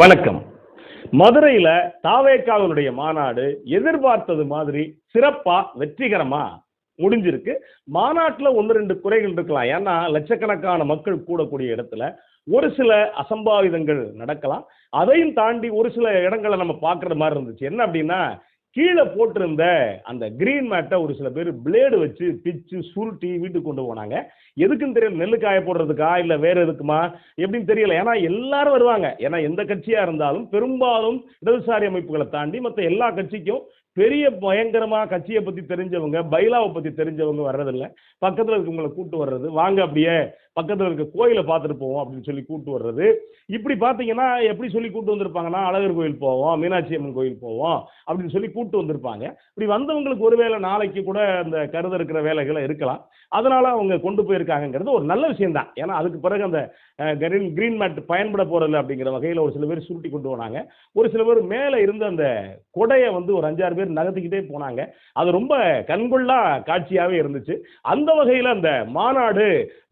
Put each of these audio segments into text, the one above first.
வணக்கம். மதுரையில தாவேகாவினுடைய மாநாடு எதிர்பார்த்தது மாதிரி சிறப்பா வெற்றிகரமா முடிஞ்சிருக்கு. மாநாட்டுல ஒன்று ரெண்டு குறைகள் இருக்கலாம். ஏன்னா லட்சக்கணக்கான மக்கள் கூடக்கூடிய இடத்துல ஒரு சில அசம்பாவிதங்கள் நடக்கலாம். அதையும் தாண்டி ஒரு சில இடங்களை நம்ம பார்க்குற மாதிரி இருந்துச்சு. என்ன அப்படின்னா, கீழே போட்டிருந்த அந்த கிரீன் மேட்டை ஒரு சில பேர் பிளேடு வச்சு பிச்சு சுருட்டி வீட்டுக்கு கொண்டு போனாங்க. எதுக்குன்னு தெரியல. நெல்லு காய போடுறதுக்கா இல்லை வேற எதுக்குமா எப்படின்னு தெரியல. ஏன்னா எல்லாரும் வருவாங்க. ஏன்னா எந்த கட்சியா இருந்தாலும் பெரும்பாலும் இடதுசாரி அமைப்புகளை தாண்டி மற்ற எல்லா கட்சிக்கும் பெரிய பயங்கரமா கட்சியை பத்தி தெரிஞ்சவங்க, பைலாவை பத்தி தெரிஞ்சவங்க வர்றதில்ல. பக்கத்துல இருக்கவங்களை கூட்டு வர்றது, வாங்க அப்படியே பக்கத்துல இருக்க கோயிலை பார்த்துட்டு போவோம் அப்படின்னு சொல்லி கூட்டு வர்றது. இப்படி பார்த்தீங்கன்னா எப்படி சொல்லி கூட்டு வந்திருப்பாங்கன்னா, அழகர் கோயில் போவோம், மீனாட்சி அம்மன் கோயில் போவோம் அப்படின்னு சொல்லி கூட்டு வந்திருப்பாங்க. இப்படி வந்தவங்களுக்கு ஒருவேளை நாளைக்கு கூட அந்த கருத இருக்கிற வேலைகளை இருக்கலாம். அதனால அவங்க கொண்டு போயிருக்காங்கிறது ஒரு நல்ல விஷயம் தான். ஏன்னா அதுக்கு பிறகு அந்த கிரீன் மேட் பயன்பட போறதில்ல அப்படிங்கிற வகையில் ஒரு சில பேர் சுருட்டி கொண்டு போனாங்க. ஒரு சில பேர் மேலே இருந்த அந்த கொடையை வந்து ஒரு 5-6 பேர் நகர்த்திக்கிட்டே போனாங்க. அது ரொம்ப கண்கொள்ளா காட்சியாகவே இருந்துச்சு. அந்த வகையில் அந்த மாநாடு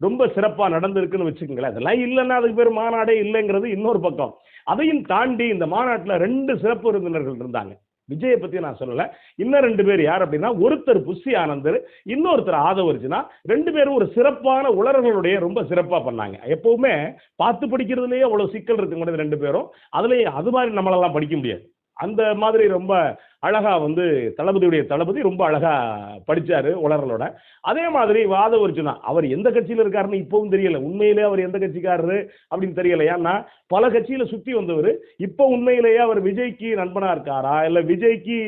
ரொம்ப சிறப்பாக நடந்திருக்குன்னு வச்சுக்கோங்களேன். அதெல்லாம் இல்லைன்னா அதுக்கு பேர் மாநாடே இல்லைங்கிறது இன்னொரு பக்கம். அதையும் தாண்டி இந்த மாநாட்டில் 2 சிறப்பு விருந்தினர்கள் இருந்தாங்க. விஜயை பத்தி நான் சொல்லல. இன்னும் 2 பேர் யார் அப்படின்னா, ஒருத்தர் புஷி ஆனந்தர், இன்னொருத்தர் ஆதவ் அர்ஜுனா. 2 பேரும் ஒரு சிறப்பான உலர்களுடைய ரொம்ப சிறப்பா பண்ணாங்க. எப்பவுமே பார்த்து படிக்கிறதுலயே அவ்வளவு சிக்கல் இருக்கு கூட 2 பேரும். அதுலயும் அது மாதிரி நம்மளெல்லாம் படிக்க முடியாது. அந்த மாதிரி ரொம்ப அழகா வந்து தளபதி ரொம்ப அழகா படிச்சாரு உலர்களோட. அதே மாதிரி ஆதவ் அர்ஜுனா அவர் எந்த கட்சியில இருக்காருன்னு இப்பவும் தெரியல. உண்மையிலே அவர் எந்த கட்சிக்காரரு அப்படின்னு தெரியல. ஏன்னா பல கட்சியில சுத்தி வந்தவர். இப்ப உண்மையிலேயே அவர் விஜய்க்கு நண்பனா இருக்காரா, இல்ல விஜய்க்கு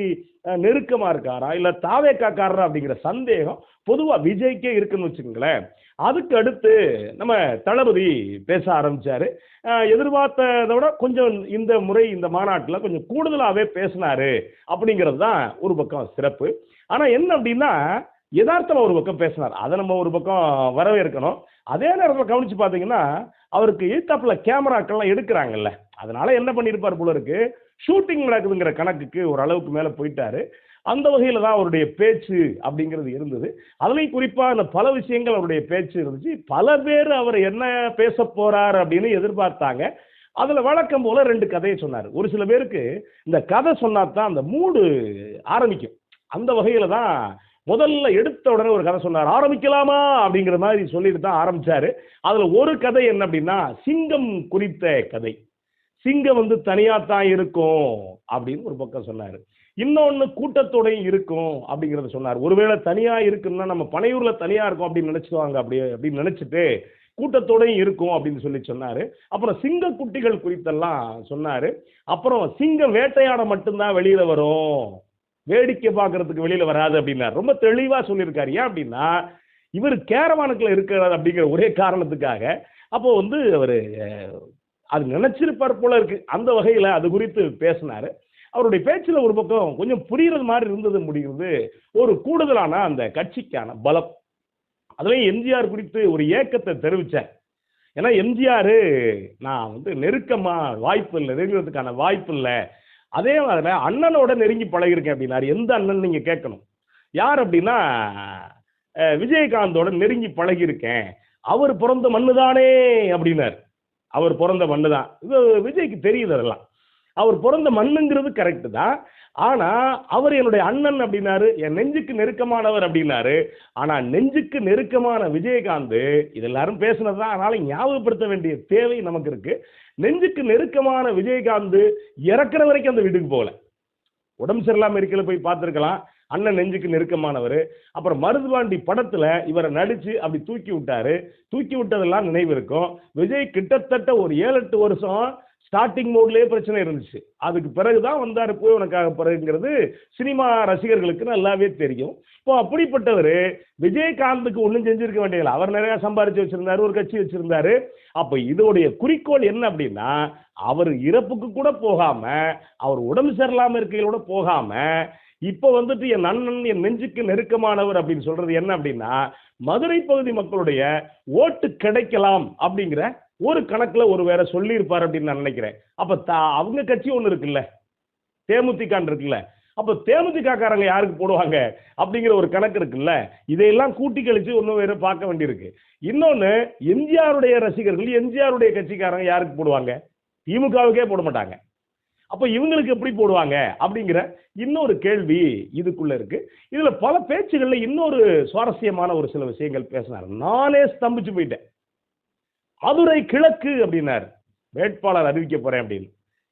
நெருக்கமா இருக்காரா, இல்ல தாவேக்காரரா அப்படிங்கிற சந்தேகம் பொதுவா விஜய்க்கே இருக்குன்னு வச்சுக்கோங்களேன். அதுக்கு அடுத்து நம்ம தளபதி பேச ஆரம்பிச்சாரு. எதிர்பார்த்ததை விட கொஞ்சம் இந்த முறை இந்த மாநாட்டில் கொஞ்சம் கூடுதலாகவே பேசினாரு அப்படிங்கிறது தான் ஒரு பக்கம் சிறப்பு. ஆனால் என்ன அப்படின்னா, யதார்த்தமா ஒரு பக்கம் பேசினார். அதை நம்ம ஒரு பக்கம் வரவேற்கணும். அதே நேரத்தில் கவனிச்சு பார்த்தீங்கன்னா, அவருக்கு எய்தாப்புல கேமராக்கள்லாம் எடுக்கிறாங்கல்ல, அதனால என்ன பண்ணியிருப்பார் போல இருக்கு, ஷூட்டிங் நடக்குதுங்கிற கணக்குக்கு ஒரு அளவுக்கு மேலே போயிட்டாரு. அந்த வகையில் தான் அவருடைய பேச்சு அப்படிங்கிறது இருந்தது. அதுலேயும் குறிப்பாக அந்த பல விஷயங்கள் அவருடைய பேச்சு இருந்துச்சு. பல பேர் அவர் என்ன பேச போறார் அப்படின்னு எதிர்பார்த்தாங்க. அதில் வழக்கம் போல 2 கதையை சொன்னார். ஒரு சில பேருக்கு இந்த கதை சொன்னா தான் அந்த மூடு ஆரம்பிக்கும். அந்த வகையில் தான் முதல்ல எடுத்த உடனே ஒரு கதை சொன்னார். ஆரம்பிக்கலாமா அப்படிங்கிற மாதிரி சொல்லிட்டு தான் ஆரம்பிச்சாரு. அதில் ஒரு கதை என்ன அப்படின்னா, சிங்கம் குறித்த கதை. சிங்கம் வந்து தனியா தான் இருக்கும் அப்படின்னு ஒரு பக்கம் சொன்னாரு. இன்னொன்னு கூட்டத்தோடையும் இருக்கும் அப்படிங்கறத சொன்னார். ஒருவேளை தனியா இருக்குன்னா நம்ம பனையூர்ல தனியா இருக்கும் அப்படின்னு நினைச்சுவாங்க, அப்படியே அப்படின்னு நினைச்சிட்டு கூட்டத்தோடையும் இருக்கும் அப்படின்னு சொல்லி சொன்னாரு. அப்புறம் சிங்க குட்டிகள் குறித்தெல்லாம் சொன்னாரு. அப்புறம் சிங்கம் வேட்டையாட மட்டும்தான் வெளியில வரும், வேடிக்கை பார்க்கறதுக்கு வெளியில வராது அப்படின்னாரு. ரொம்ப தெளிவா சொல்லியிருக்காரு. ஏன் அப்படின்னா, இவர் கேரவானுக்குள்ள இருக்கிறார் அப்படிங்கிற ஒரே காரணத்துக்காக. அப்போ வந்து அவரு அது நினைச்சிருப்பார் போல இருக்கு. அந்த வகையில அது குறித்து பேசினாரு. அவருடைய பேச்சில் ஒரு பக்கம் கொஞ்சம் புரியுறது மாதிரி இருந்தது முடிகிறது. ஒரு கூடுதலான அந்த கட்சிக்கான பலம். அதுலயும் எம்ஜிஆர் குறித்து ஒரு ஏக்கத்தை தெரிவிச்சார். ஏன்னா எம்ஜிஆர் நான் வந்து நெருக்கமா வாய்ப்பு இல்லை, நெருங்கிறதுக்கான வாய்ப்பு இல்லை. அதே மாதிரி அண்ணனோட நெருங்கி பழகிருக்கேன் அப்படின்னாரு. எந்த அண்ணன் நீங்க கேட்கணும். யார் அப்படின்னா, விஜயகாந்தோட நெருங்கி பழகிருக்கேன். அவர் பிறந்த மண்ணு தானே அப்படின்னார். அவர் பிறந்த மண்ணு தான். இது விஜய்க்கு தெரியுது. அதெல்லாம் அவர் பிறந்த மண்ணுங்கிறது கரெக்டு தான். ஆனா அவர் என்னுடைய அண்ணன் அப்படின்னாரு, என் நெஞ்சுக்கு நெருக்கமானவர் அப்படின்னாரு. ஆனா நெஞ்சுக்கு நெருக்கமான விஜயகாந்த் இது எல்லாரும் பேசினதுதான். அதனால ஞாபகப்படுத்த வேண்டிய தேவை நமக்கு இருக்கு. நெஞ்சுக்கு நெருக்கமான விஜயகாந்த் இறக்குற வரைக்கும் அந்த வீட்டுக்கு போகல. உடம்பு சரியில்லாம இருக்கையில போய் பார்த்துருக்கலாம். அண்ணன் நெஞ்சுக்கு நெருக்கமானவர். அப்புறம் மருதுபாண்டி படத்துல இவரை நடிச்சு அப்படி தூக்கி விட்டாரு. தூக்கி விட்டதெல்லாம் நினைவு இருக்கும். விஜய் கிட்டத்தட்ட ஒரு 7-8 வருஷம் ஸ்டார்டிங் மோட்லயே பிரச்சனை இருந்துச்சு. அதுக்கு பிறகுதான் வந்தாரு போய் உனக்காக பிறகுங்கிறது சினிமா ரசிகர்களுக்கு நல்லாவே தெரியும். இப்போ அப்படிப்பட்டவர் விஜயகாந்துக்கு ஒன்றும் செஞ்சிருக்க வேண்டியதில்லை. அவர் நிறைய சம்பாரிச்சு வச்சிருந்தாரு, ஒரு கட்சி வச்சிருந்தாரு. அப்ப இதோடைய குறிக்கோள் என்ன அப்படின்னா, அவர் இறப்புக்கு கூட போகாம, அவர் உடம்பு சரியில்லாம இருக்கையோட போகாம, இப்ப வந்துட்டு என் அண்ணன் என் நெஞ்சுக்கு நெருக்கமானவர் அப்படின்னு சொல்றது என்ன அப்படின்னா, மதுரை பகுதி மக்களுடைய ஓட்டு கிடைக்கலாம் அப்படிங்கிற ஒரு கணக்குல ஒரு வேற சொல்லி இருப்பார் அப்படின்னு நான் நினைக்கிறேன். அப்ப அவங்க கட்சி ஒண்ணு இருக்குல்ல, தேமுதிக இருக்குல்ல, அப்ப தேமுதிக காரங்க யாருக்கு போடுவாங்க அப்படிங்கிற ஒரு கணக்கு இருக்குல்ல. இதையெல்லாம் கூட்டி கழிச்சு ஒன்னும் வேற பார்க்க வேண்டியிருக்கு. இன்னொன்னு, எம்ஜிஆருடைய ரசிகர்கள் எம்ஜிஆருடைய கட்சிக்காரங்க யாருக்கு போடுவாங்க? திமுகவுக்கே போட மாட்டாங்க. அப்ப இவங்களுக்கு எப்படி போடுவாங்க அப்படிங்கிற இன்னொரு கேள்வி இதுக்குள்ள இருக்கு. இதுல பல பேச்சுகள்ல இன்னொரு சுவாரஸ்யமான ஒரு சில விஷயங்கள் பேசினார். நானே ஸ்தம்பிச்சு போயிட்டேன். மதுரை கிழக்கு அப்படின்னாரு, வேட்பாளர் அறிவிக்க போறேன் அப்படின்னு.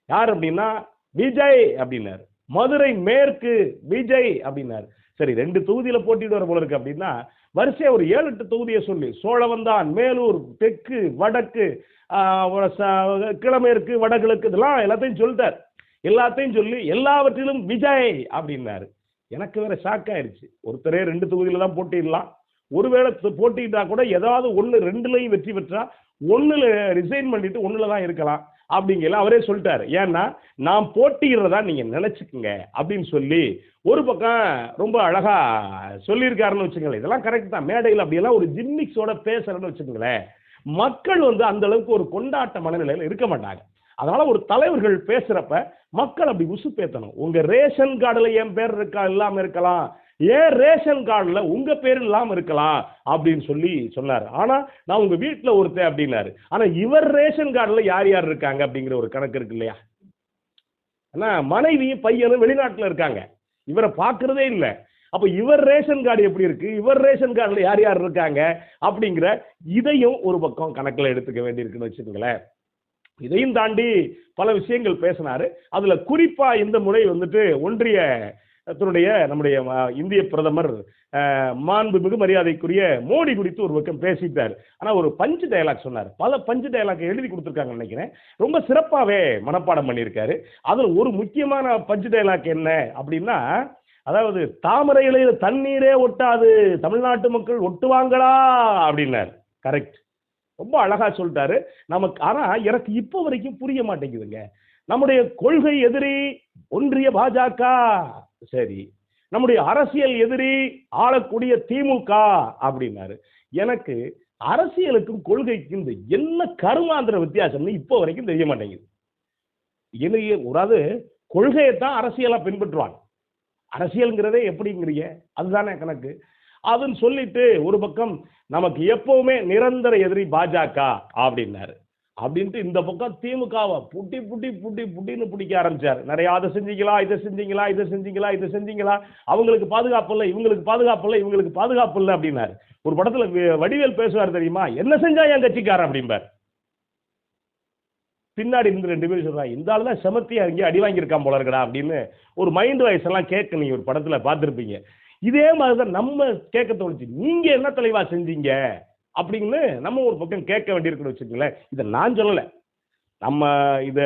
யார் அப்படின்னா விஜய் அப்படின்னாரு. மதுரை மேற்கு விஜய் அப்படின்னாரு. சரி, 2 தொகுதியில போட்டியிடுவார் போல இருக்கு அப்படின்னா வரிசையா ஒரு 7-8 தொகுதியை சொல்லி சோழவந்தான், மேலூர், தெற்கு, வடக்கு, கிழமேற்கு, வடகிழக்கு இதெல்லாம் எல்லாத்தையும் சொல்லிட்டார். எல்லாத்தையும் சொல்லி எல்லாவற்றிலும் விஜய் அப்படின்னாரு. எனக்கு வேற ஷாக் ஆயிருச்சு. ஒருத்தரே 2 தொகுதியில தான் போட்டியிடலாம். ஒருவேளை போட்டிட்டா கூட ஏதாவது 1 2லயும் வெற்றி பெற்றா 1ல ரிசைன் பண்ணிட்டு 1ல தான் இருக்கலாம் அப்படிங்கல அவரே சொல்லிட்டாரு. ஏன்னா நான் போட்டியிடுறதா நீங்க நினைச்சுக்குங்க அப்படின்னு சொல்லி ஒரு பக்கம் ரொம்ப அழகா சொல்லியிருக்காருன்னு வச்சுங்களேன். இதெல்லாம் கரெக்ட் தான். மேடையில் அப்படியெல்லாம் ஒரு ஜிம்மிக்ஸோட பேசுறேன்னு வச்சுக்கோங்களேன், மக்கள் அந்த அளவுக்கு ஒரு கொண்டாட்ட மனநிலையில் இருக்க மாட்டாங்க. அதனால ஒரு தலைவர்கள் பேசுறப்ப மக்கள் அப்படி உசுப்பேத்தணும். உங்க ரேஷன் கார்டுல என் பேர் இருக்கா இல்லாம இருக்கலாம், ஏன் ரேஷன் கார்டுல உங்க பேர் இல்லாம இருக்கலாம் அப்படின்னு சொல்லி சொன்னார். ஆனா நான் உங்க வீட்டுல ஒருத்தன் அப்படின்னாரு. ஆனா இவர் ரேஷன் கார்டுல யார் யார் இருக்காங்க அப்படிங்கிற ஒரு கணக்கு இருக்கு இல்லையா? ஆனா மனைவியும் பையனும் வெளிநாட்டுல இருக்காங்க, இவரை பார்க்கறதே இல்லை. அப்ப இவர் ரேஷன் கார்டு எப்படி இருக்கு, இவர் ரேஷன் கார்டுல யார் யார் இருக்காங்க அப்படிங்கிற இதையும் ஒரு பக்கம் கணக்கில் எடுத்துக்க வேண்டியிருக்குன்னு வச்சுக்கோங்களேன். இதையும் தாண்டி பல விஷயங்கள் பேசினாரு. அதுல குறிப்பா இந்த முறை ஒன்றிய நம்முடைய இந்திய பிரதமர் மாண்புமிகு மரியாதைக்குரிய மோடி குறித்து ஒரு பக்கம் பேசிட்டார். ஆனா ஒரு பஞ்சு டயலாக் சொன்னார். பல பஞ்சு டயலாக் எழுதி கொடுத்துருக்காங்க நினைக்கிறேன். ரொம்ப சிறப்பாவே மனப்பாடம் பண்ணியிருக்காரு. அதுல ஒரு முக்கியமான பஞ்சு டயலாக் என்ன அப்படின்னா, அதாவது தாமரை இலையில தண்ணீரே ஒட்டாது, தமிழ்நாட்டு மக்கள் ஒட்டுவாங்களா அப்படின்னாரு. கரெக்ட், ரொம்ப அழகா சொல்லிட்டாரு நமக்கு. ஆனா எனக்கு இப்போ வரைக்கும் புரிய மாட்டேங்குதுங்க. நம்முடைய கொள்கை எதிரி ஒன்றிய பாஜக, சரி, நம்முடைய அரசியல் எதிரி ஆளக்கூடிய திமுக அப்படின்னாரு. எனக்கு அரசியலுக்கும் கொள்கைக்கும் இந்த என்ன கருமாந்திர வித்தியாசம்னு இப்போ வரைக்கும் தெரிய மாட்டேங்குது. கொள்கையைத்தான் அரசியலா பின்பற்றுவாங்க. அரசியல்ங்கிறதே எப்படிங்கிறீங்க, அதுதானே கணக்கு. அதுன்னு சொல்லிட்டு ஒரு பக்கம் நமக்கு எப்பவுமே நிரந்தர எதிரி பாஜக அப்படின்னாரு. அப்படின்ட்டு இந்த பக்கம் திமுகவை புட்டி புட்டி புட்டி புட்டின்னு பிடிக்க ஆரம்பிச்சார். நிறைய அதை செஞ்சீங்களா, இதை செஞ்சீங்களா, இதை செஞ்சீங்களா, இதை செஞ்சீங்களா, அவங்களுக்கு பாதுகாப்பு இல்லை, இவங்களுக்கு பாதுகாப்பு இல்லை, இவங்களுக்கு பாதுகாப்பு இல்லை அப்படின்னாரு. ஒரு படத்துல வடிவேல் பேசுவார் தெரியுமா, என்ன செஞ்சா என் கட்சிக்காரன் அப்படிம்பார். பின்னாடி இருந்து 2 பேரும் சொல்றாங்க, இந்த ஆள் தான் செமத்தியா இங்கே அடி வாங்கியிருக்கான் போல இருக்கடா அப்படின்னு ஒரு மைண்ட் வாய்ஸ் எல்லாம் கேட்க நீங்க ஒரு படத்துல பார்த்துருப்பீங்க. இதே மாதிரிதான் நம்ம கேட்க தோணுச்சு, நீங்க என்ன தலைவா செஞ்சீங்க அப்படின்னு நம்ம ஒரு பக்கம் கேட்க வேண்டியிருக்குன்னு வச்சுக்கோங்களேன். இதை நான் சொல்லலை, நம்ம இதை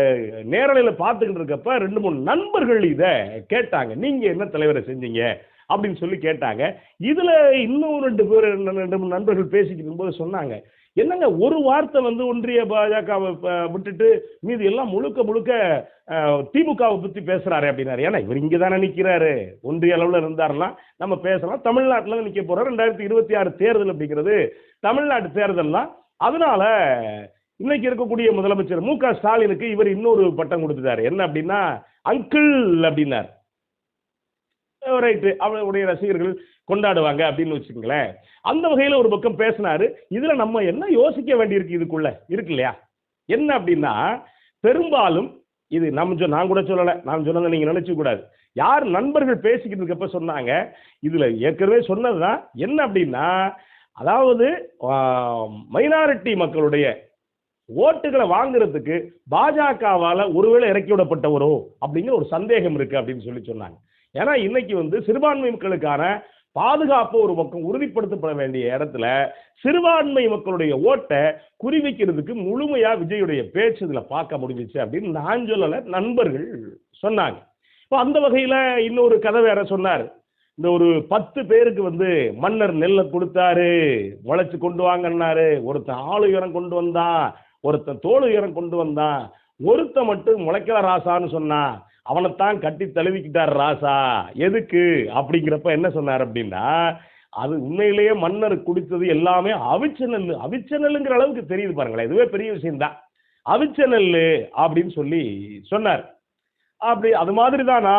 நேரலையில் பார்த்துக்கிட்டு இருக்கப்ப 2-3 நண்பர்கள் இதை கேட்டாங்க, நீங்க என்ன தலைவரை செஞ்சீங்க அப்படின்னு சொல்லி கேட்டாங்க. இதுல இன்னும் 2-3 நண்பர்கள் பேசிக்கிட்டு போது சொன்னாங்க, என்னங்க ஒரு வார்த்தை ஒன்றிய பாஜகவை விட்டுட்டு மீது எல்லாம் முழுக்க முழுக்க திமுகவை பத்தி பேசுறாரு அப்படின்னாரு. ஏன்னா இவர் இங்க தானே நிக்கிறாரு, ஒன்றிய அளவுல இருந்தாருன்னா நம்ம பேசலாம். தமிழ்நாட்டில் நிக்க போறாரு. 2026 தேர்தல் அப்படிங்கிறது தமிழ்நாட்டு தேர்தல் தான். அதனால இன்னைக்கு இருக்கக்கூடிய முதலமைச்சர் மு க ஸ்டாலினுக்கு இவர் இன்னொரு பட்டம் கொடுத்துட்டாரு. என்ன அப்படின்னா அங்கிள் அப்படின்னார். ரைட்டு, அவருடைய ரசிகர்கள் கொண்டாடுவாங்க அப்படின்னு வச்சுக்கோங்களேன். அந்த வகையில் ஒரு பக்கம் பேசினாரு. இதுல நம்ம என்ன யோசிக்க வேண்டியிருக்கு இதுக்குள்ள இருக்கு இல்லையா? என்ன அப்படின்னா, பெரும்பாலும் இது நான் கூட சொல்லலை, நான் சொன்னதை நீங்க நினைச்சு கூடாது. யார் நண்பர்கள் பேசிக்கிட்டு இருக்கப்ப சொன்னாங்க, இதுல ஏற்கனவே சொன்னதுதான். என்ன அப்படின்னா, அதாவது மைனாரிட்டி மக்களுடைய ஓட்டுகளை வாங்குறதுக்கு பாஜகவால ஒருவேளை இறக்கி விடப்பட்டவரோ அப்படிங்கிற ஒரு சந்தேகம் இருக்கு அப்படின்னு சொல்லி சொன்னாங்க. ஏன்னா இன்னைக்கு சிறுபான்மை மக்களுக்கான பாதுகாப்பு ஒரு பக்கம் உறுதிப்படுத்தப்பட வேண்டிய இடத்துல சிறுபான்மை மக்களுடைய ஓட்டை குறிவைக்கிறதுக்கு முழுமையா விஜயுடைய பேச்சு இதுல பார்க்க முடிஞ்சிச்சு அப்படின்னு நான் சொல்லல, நண்பர்கள் சொன்னாங்க. இப்போ அந்த வகையில இன்னொரு கதை வேற சொன்னார். இந்த ஒரு 10 பேருக்கு மன்னர் நெல்லை கொடுத்தாரு, முளைச்சு கொண்டு வாங்கன்னாரு. ஒருத்தன் ஆளு உயரம் கொண்டு வந்தான், ஒருத்தன் தோல் உயரம் கொண்டு வந்தான், ஒருத்த மட்டும் முளைக்கல ராசான்னு சொன்னான். அவனைத்தான் கட்டி தழுவிக்கிட்டார் ராசா. எதுக்கு அப்படிங்கிறப்ப என்ன சொன்னார் அப்படின்னா, அது உண்மையிலேயே மன்னர் குடித்தது எல்லாமே அவிச்ச நெல். அவிச்ச நெல்லுங்கிற அளவுக்கு தெரியுது பாருங்களேன், இதுவே பெரிய விஷயம்தான். அவிச்ச நெல் அப்படின்னு சொல்லி சொன்னார். அப்படி அது மாதிரி தானா,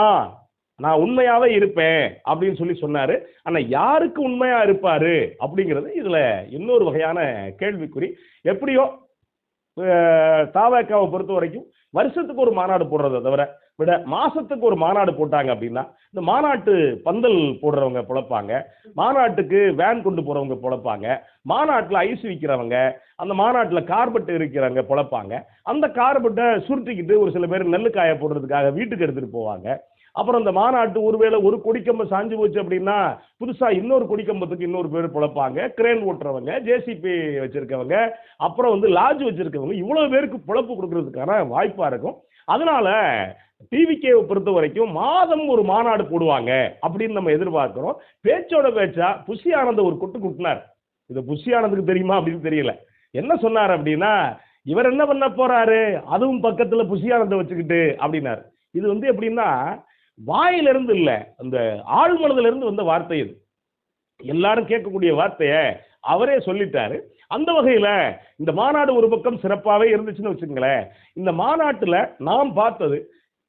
நான் உண்மையாவே இருப்பேன் அப்படின்னு சொல்லி சொன்னாரு. ஆனா யாருக்கு உண்மையா இருப்பாரு அப்படிங்கிறது இதுல இன்னொரு வகையான கேள்விக்குறி. எப்படியோ தாவேக்காவை பொறுத்த வரைக்கும் வருஷத்துக்கு ஒரு மாநாடு போடுறதை தவிர விட மாசத்துக்கு ஒரு மாநாடு போட்டாங்க அப்படின்னா இந்த மாநாட்டு பந்தல் போடுறவங்க பொழப்பாங்க, மாநாட்டுக்கு வேன் கொண்டு போறவங்க பொழப்பாங்க, மாநாட்டில் ஐஸ் விற்கிறவங்க, அந்த மாநாட்டில் கார்பெட் இருக்கிறவங்க பொழப்பாங்க. அந்த கார்பெட்டை சுருட்டிக்கிட்டு ஒரு சில பேர் நெல்லு காய போடுறதுக்காக வீட்டுக்கு எடுத்துட்டு போவாங்க. அப்புறம் இந்த மாநாட்டு ஒருவேளை ஒரு கொடிக்கம்பம் சாஞ்சு போச்சு அப்படின்னா புதுசா இன்னொரு கொடிக்கம்பத்துக்கு இன்னொரு பேர் பொழப்பாங்க. கிரேன் ஓட்டுறவங்க, ஜேசிபி வச்சிருக்கவங்க, அப்புறம் வந்து லாட்ஜ் வச்சிருக்கவங்க, இவ்வளவு பேருக்கு பொழப்பு கொடுக்கறதுக்கான வாய்ப்பா இருக்கும். அதனால டிவிகேவை பொறுத்த வரைக்கும் மாதம் ஒரு மாநாடு போடுவாங்க அப்படின்னு நம்ம எதிர்பார்க்கிறோம். பேச்சோட பேச்சா புஷி ஆனந்த் ஒரு கொட்டு குட்டினார். இது புஷி ஆனந்துக்கு தெரியுமா அப்படின்னு தெரியல. என்ன சொன்னார் அப்படின்னா, இவர் என்ன பண்ண போறாரு, அதுவும் பக்கத்துல புஷி ஆனந்தை வச்சுக்கிட்டு அப்படின்னாரு. இது வந்து எப்படின்னா வாயிலிருந்து இல்ல, அந்த ஆழ் மனதில இருந்து வந்த வார்த்தை இது. எல்லாரும் கேட்கக்கூடிய வார்த்தைய அவரே சொல்லிட்டாரு. அந்த வகையில இந்த மாநாடு ஒரு பக்கம் சிறப்பாவே இருந்துச்சுன்னு வச்சுக்கங்களேன். இந்த மாநாட்டுல நாம் பார்த்தது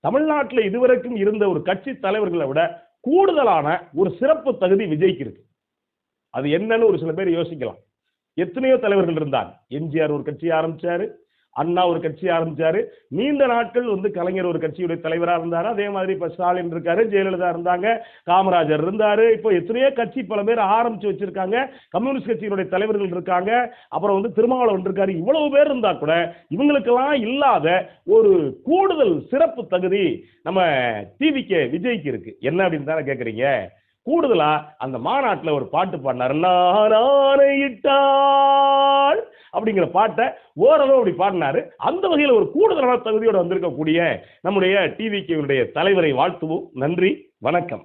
தமிழ்நாட்டுல இதுவரைக்கும் இருந்த ஒரு கட்சி தலைவர்களை விட கூடுதலான ஒரு சிறப்பு தகுதி விஜய்க்கு இருக்கு. அது என்னன்னு ஒரு சில பேர் யோசிக்கலாம். எத்தனையோ தலைவர்கள் இருந்தாங்க. எம்ஜிஆர் ஒரு கட்சி ஆரம்பிச்சாரு, அண்ணா ஒரு கட்சி ஆரம்பிச்சாரு, நீண்ட நாட்கள் வந்து கலைஞர் ஒரு கட்சியுடைய தலைவராக இருந்தாரு. அதே மாதிரி இப்ப ஸ்டாலின் இருக்காரு, ஜெயலலிதா இருந்தாங்க, காமராஜர் இருந்தாரு. இப்போ எத்தனையோ கட்சி பல பேர் ஆரம்பிச்சு வச்சிருக்காங்க. கம்யூனிஸ்ட் கட்சியினுடைய தலைவர்கள் இருக்காங்க. அப்புறம் வந்து திருமாவளவன் இருக்காரு. இவ்வளவு பேர் இருந்தா கூட இவங்களுக்கெல்லாம் இல்லாத ஒரு கூடுதல் சிறப்பு தகுதி நம்ம டிவிகே விஜய்க்கு இருக்கு. என்ன அப்படின்னு தானே கேக்குறீங்க? கூடுதலா அந்த மாநாட்டுல ஒரு பாட்டு பாடினார். நாராயிட்டாள் அப்படிங்கிற பாட்டை ஓரளவு அப்படி பாடினாரு. அந்த வகையில் ஒரு கூடுதலான தகுதியோடு வந்திருக்கக்கூடிய நம்முடைய டிவிகேவுடைய தலைவரை வாழ்த்துவோம். நன்றி, வணக்கம்.